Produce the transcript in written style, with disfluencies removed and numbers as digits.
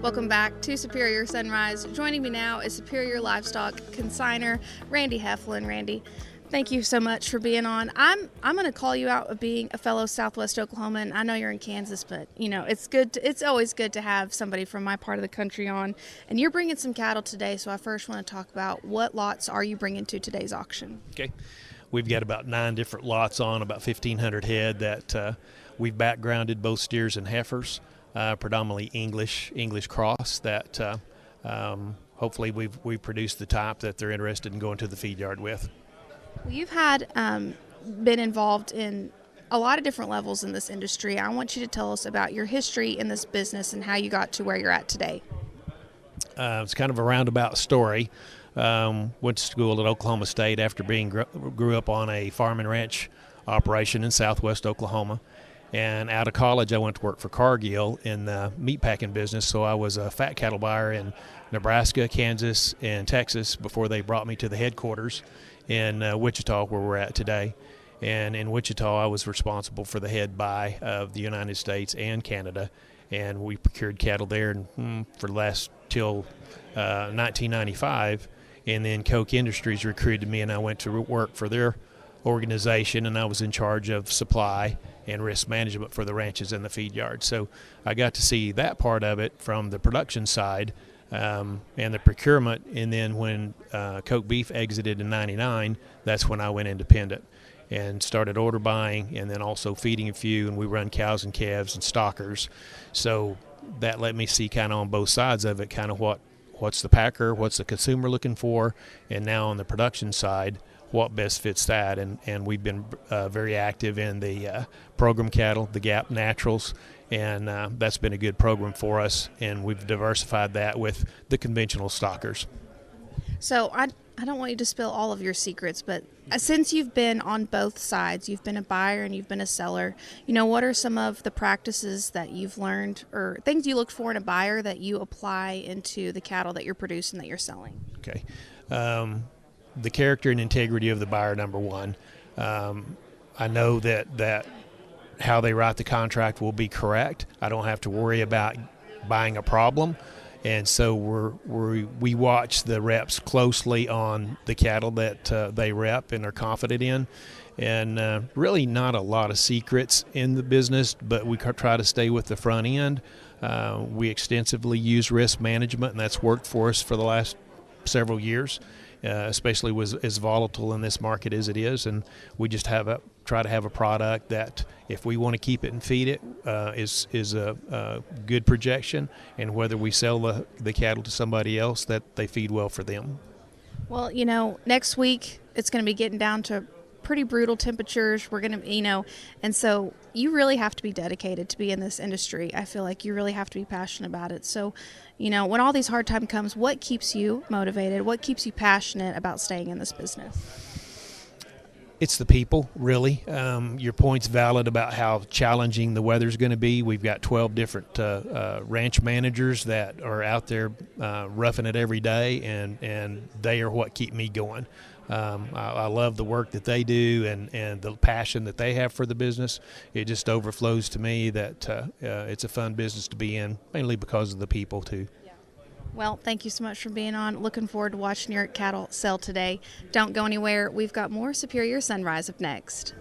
Welcome back to Superior Sunrise. Joining me now is Superior Livestock Consigner Randy Heflin. Randy, thank you so much for being on. I'm going to call you out of being a fellow Southwest Oklahoman. I know you're in Kansas, but it's always good to have somebody from my part of the country on. And you're bringing some cattle today, so I first want to talk about what lots are you bringing to today's auction. Okay, we've got about 9 different lots on, about 1,500 head that we've backgrounded both steers and heifers. Predominantly English cross that hopefully we've produced the type that they're interested in going to the feed yard with. Well, you've had been involved in a lot of different levels in this industry. I want you to tell us about your history in this business and how you got to where you're at today. It's kind of a roundabout story. Went to school at Oklahoma State after grew up on a farm and ranch operation in southwest Oklahoma. And out of college, I went to work for Cargill in the meatpacking business. So I was a fat cattle buyer in Nebraska, Kansas, and Texas before they brought me to the headquarters in Wichita, where we're at today. And in Wichita, I was responsible for the head buy of the United States and Canada. And we procured cattle there for the last till 1995. And then Koch Industries recruited me, and I went to work for their organization, and I was in charge of supply and risk management for the ranches and the feed yard. So I got to see that part of it from the production side and the procurement. And then when Koch Beef exited in '99, that's when I went independent and started order buying and then also feeding a few, and we run cows and calves and stockers. So that let me see kind of on both sides of it, kind of what's the packer, what's the consumer looking for, and now on the production side, what best fits that. And we've been very active in the program cattle, the Gap Naturals, and that's been a good program for us, and we've diversified that with the conventional stockers. So I don't want you to spill all of your secrets, but since you've been on both sides, you've been a buyer and you've been a seller, what are some of the practices that you've learned or things you look for in a buyer that you apply into the cattle that you're producing, that you're selling? Okay. The character and integrity of the buyer, number one. I know that how they write the contract will be correct. I don't have to worry about buying a problem. And so we watch the reps closely on the cattle that they rep and are confident in. And really not a lot of secrets in the business, but we try to stay with the front end. We extensively use risk management, and that's worked for us for the last several years. Especially was as volatile in this market as it is, and we just try to have a product that, if we want to keep it and feed it, is a good projection, and whether we sell the cattle to somebody else, that they feed well for them. Well, next week it's going to be getting down to pretty brutal temperatures. We're going to, and so you really have to be dedicated to be in this industry. I feel like you really have to be passionate about it. So, when all these hard times comes, what keeps you motivated? What keeps you passionate about staying in this business? It's the people, really. Your point's valid about how challenging the weather's going to be. We've got 12 different ranch managers that are out there roughing it every day, and they are what keep me going. I love the work that they do and the passion that they have for the business. It just overflows to me that it's a fun business to be in, mainly because of the people, too. Well, thank you so much for being on. Looking forward to watching your cattle sell today. Don't go anywhere. We've got more Superior Sunrise up next.